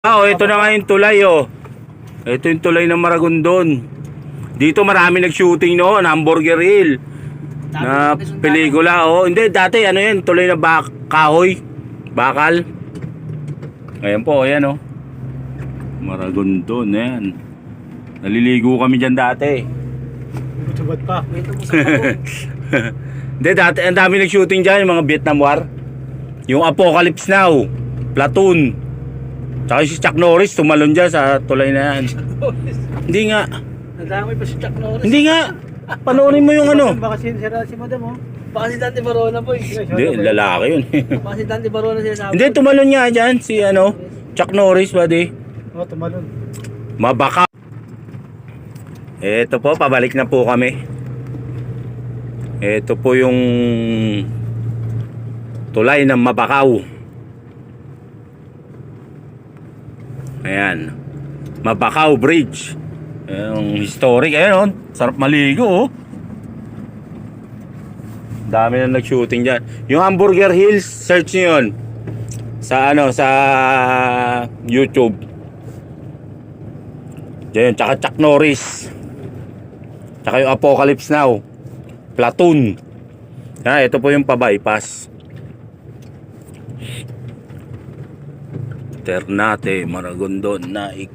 Ito na nga yung tulay, oh. Ito yung tulay ng Maragondon. Dito marami nag-shooting noon, Hamburger Hill. Na pelikula, oh. Hindi, dati ano yan, tulay na kahoy. Bakal. Ayan po, ayan, oh. Maragondon, ayan. Naliligo kami dyan dati. Butubat pa. Hindi, dati ang dami nag-shooting dyan, yung mga Vietnam War. Yung Apocalypse Now, Platoon. Tsaka si Chuck Norris tumalon dyan sa tulay na yan. Hindi nga. Nadamay pa si Chuck Norris. Hindi nga. Panoorin mo yung ano. Baka si Madam, oh. Baka si Dante Barona po. Hindi, lalaki yun. Baka si Dante Barona siya sabi. Hindi, tumalon nga dyan si ano, Chuck Norris, buddy. Oo, tumalon. Mabaka. Ito po, pabalik na po kami. Ito po yung tulay ng Mabakaw. Ayan, Mabakaw Bridge. Yung historic, ayan, oh. Sarap maligo, oh. Dami na nag-shooting dyan. Yung Hamburger Hills, search nyo yun sa ano, sa YouTube. Diyan, tsaka Chuck Norris. Tsaka yung Apocalypse Now, Platoon. Ito po yung pa-bypass. Ternate, Maragondon, Naik.